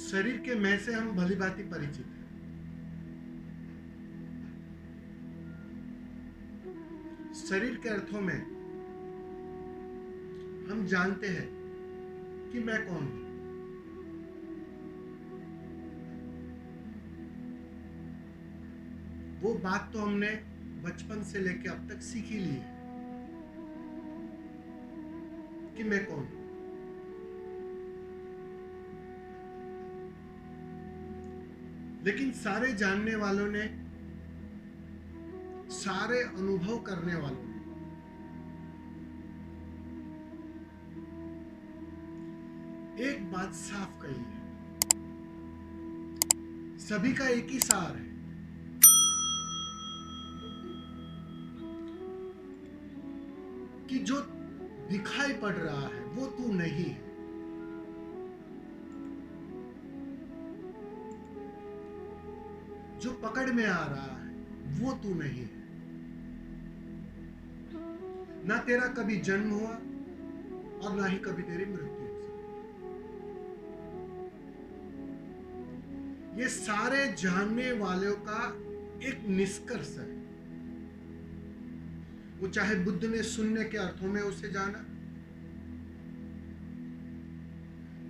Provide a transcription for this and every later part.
शरीर के मैं से हम भली भांति परिचित हैं। शरीर के अर्थों में हम जानते हैं कि मैं कौन हूं। वो बात तो हमने बचपन से लेकर अब तक सीख ही ली है कि मैं कौन हूं। लेकिन सारे जानने वालों ने, सारे अनुभव करने वालों ने एक बात साफ कही है, सभी का एक ही सार है कि जो दिखाई पड़ रहा है वो तू नहीं है। जो पकड़ में आ रहा है वो तू नहीं है। ना तेरा कभी जन्म हुआ और ना ही कभी तेरी मृत्यु हो सकती। ये सारे जानने वालों का एक निष्कर्ष है। वो चाहे बुद्ध ने शून्य के अर्थों में उसे जाना,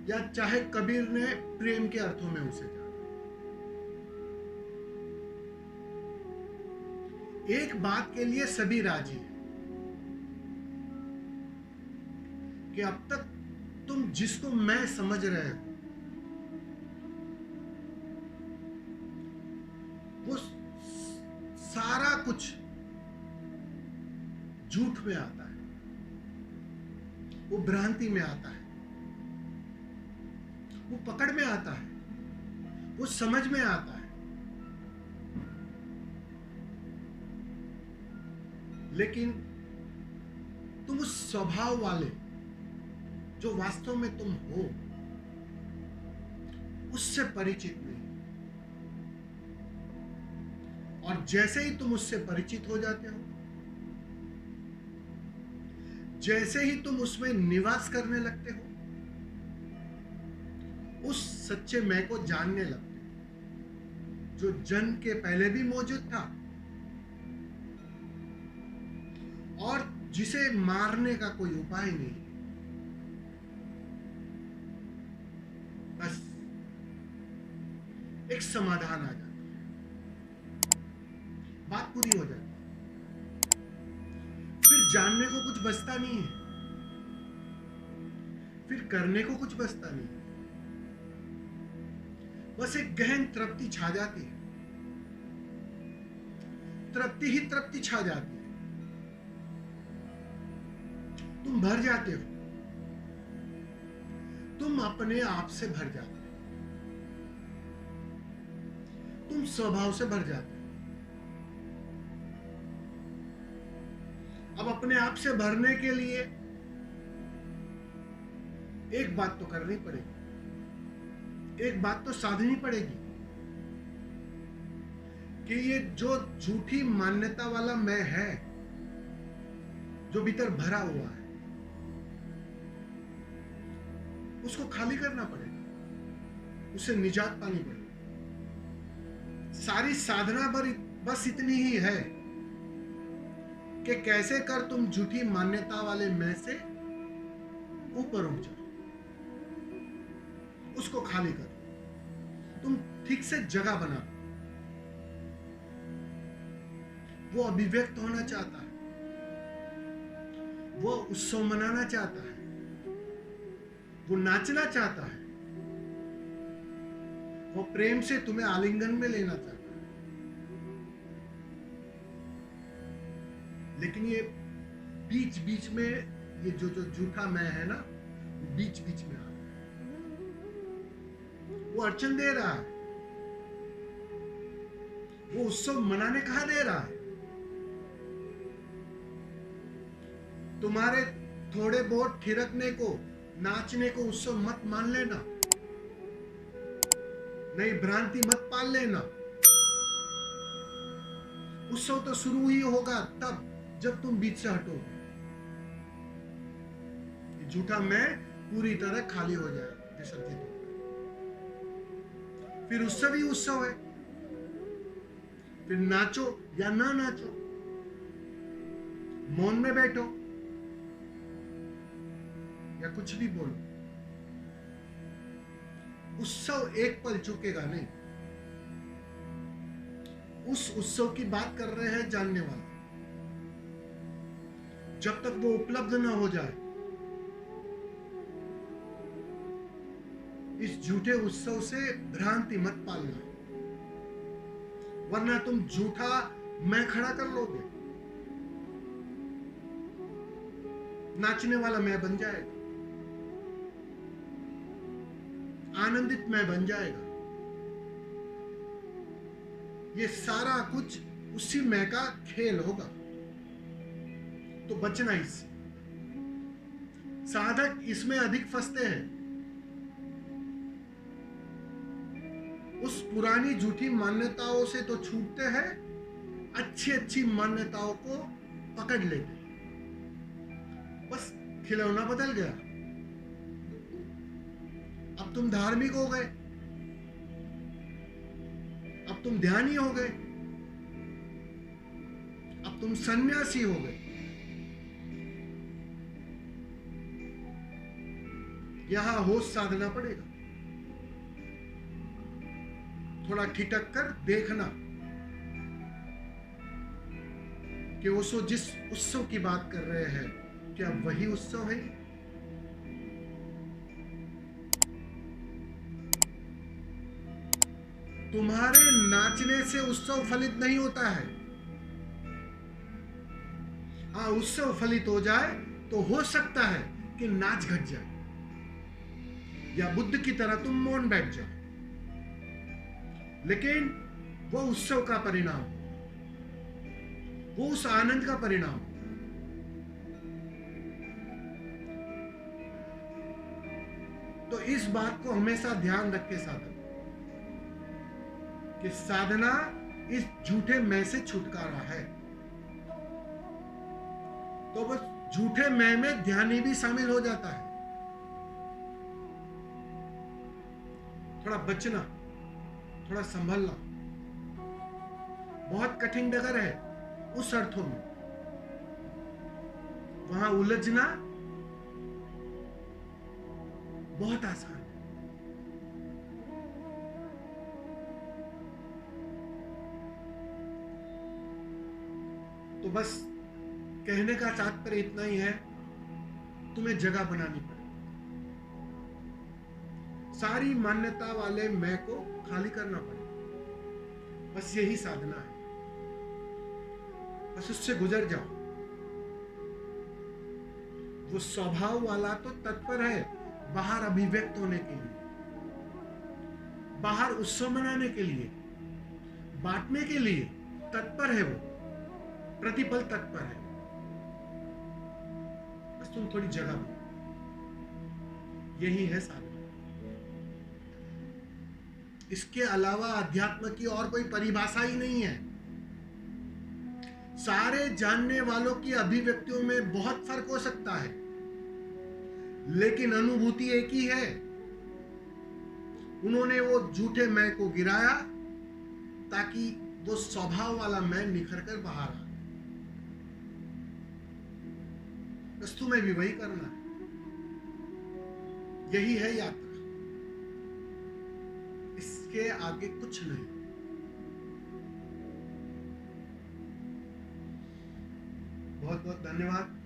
या चाहे कबीर ने प्रेम के अर्थों में उसे जाना, एक बात के लिए सभी राजी हैं कि अब तक तुम जिसको मैं समझ रहे हो वो सारा कुछ झूठ में आता है, वो भ्रांति में आता है, वो पकड़ में आता है, वो समझ में आता है। लेकिन तुम उस स्वभाव वाले जो वास्तव में तुम हो उससे परिचित नहीं। और जैसे ही तुम उससे परिचित हो जाते हो, जैसे ही तुम उसमें निवास करने लगते हो, उस सच्चे मैं को जानने लगते हो जो जन्म के पहले भी मौजूद था और जिसे मारने का कोई उपाय नहीं। बस एक समाधान आ जाता है, बात पूरी हो जाती है। फिर जानने को कुछ बचता नहीं है, फिर करने को कुछ बचता नहीं है। बस एक गहन तृप्ति छा जाती है, तृप्ति ही तृप्ति छा जाती है। तुम भर जाते हो, तुम अपने आप से भर जाते हो, तुम स्वभाव से भर जाते हो। अब अपने आप से भरने के लिए एक बात तो करनी पड़ेगी, एक बात तो साधनी पड़ेगी कि ये जो झूठी मान्यता वाला मैं है जो भीतर भरा हुआ है उसको खाली करना पड़ेगा, उसे निजात पानी पड़ेगी। सारी साधना बस इतनी ही है कि कैसे कर तुम झूठी मान्यता वाले मैं से ऊपर उठ जाओ, उसको खाली करो, तुम ठीक से जगह बना। वो अभिव्यक्त होना चाहता है, वो उत्सव मनाना चाहता है, वो नाचना चाहता है, वो प्रेम से तुम्हें आलिंगन में लेना चाहता है। लेकिन ये बीच बीच में ये जो झूठा मैं है ना, बीच बीच में आ रहा है, वो अड़चन दे रहा है, वो उत्सव मनाने कहां दे रहा है। तुम्हारे थोड़े बहुत थिरकने को, नाचने को उत्सव मत मान लेना, नई भ्रांति मत पाल लेना। उत्सव तो शुरू ही होगा तब जब तुम बीच से हटोगे, झूठा मैं पूरी तरह खाली हो जाए, विसर्जित हो जाए। फिर उत्सव ही उत्सव है। फिर नाचो या ना नाचो, मौन में बैठो या कुछ भी बोलो, उत्सव एक पल चुकेगा नहीं। उस उत्सव की बात कर रहे हैं जानने वाले। जब तक वो उपलब्ध ना हो जाए, इस झूठे उत्सव से भ्रांति मत पालना, वरना तुम झूठा मैं खड़ा कर लोगे। नाचने वाला मैं बन जाएगा, आनंदित मैं बन जाएगा। ये सारा कुछ उसी मैं का खेल होगा। तो बचना इससे। साधक इसमें अधिक फंसते हैं, उस पुरानी झूठी मान्यताओं से तो छूटते हैं, अच्छी अच्छी मान्यताओं को पकड़ लेते हैं। बस खिलौना बदल गया, अब तुम धार्मिक हो गए, अब तुम ध्यानी हो गए, अब तुम सन्यासी हो गए। यहां होश साधना पड़ेगा, थोड़ा ठिठक कर देखना कि वो जिस उत्सव की बात कर रहे हैं, क्या वही उत्सव है? तुम्हारे नाचने से उत्सव फलित नहीं होता है। हाँ, उत्सव फलित हो जाए तो हो सकता है कि नाच घट जाए या बुद्ध की तरह तुम मौन बैठ जाओ, लेकिन वो उत्सव का परिणाम, वो उस आनंद का परिणाम। तो इस बात को हमेशा ध्यान रखे साधक, कि साधना इस झूठे मैं से छुटकारा है। तो बस झूठे मैं में ध्यानी भी शामिल हो जाता है। थोड़ा बचना, थोड़ा संभलना। बहुत कठिन डगर है उस अर्थों में, वहां उलझना बहुत आसान है। तो बस कहने का तात्पर्य इतना ही है, तुम्हें जगह बनानी पड़ेगी। सारी मान्यता वाले मैं को खाली करना पड़ेगा। बस यही साधना है, बस उससे गुजर जाओ। वो स्वभाव वाला तो तत्पर है बाहर अभिव्यक्त होने के लिए, बाहर उत्सव मनाने के लिए, बांटने के लिए तत्पर है, वो प्रतिपल तत्पर है। बस तुम थोड़ी जगह दो, यही है साधना। इसके अलावा अध्यात्म की और कोई परिभाषा ही नहीं है। सारे जानने वालों की अभिव्यक्तियों में बहुत फर्क हो सकता है, लेकिन अनुभूति एक ही है। उन्होंने वो झूठे मैं को गिराया ताकि वो स्वभाव वाला मैं निखर कर बाहर आ। बस तुम्हें भी वही करना है। यही है यात्रा, इसके आगे कुछ नहीं। बहुत बहुत धन्यवाद।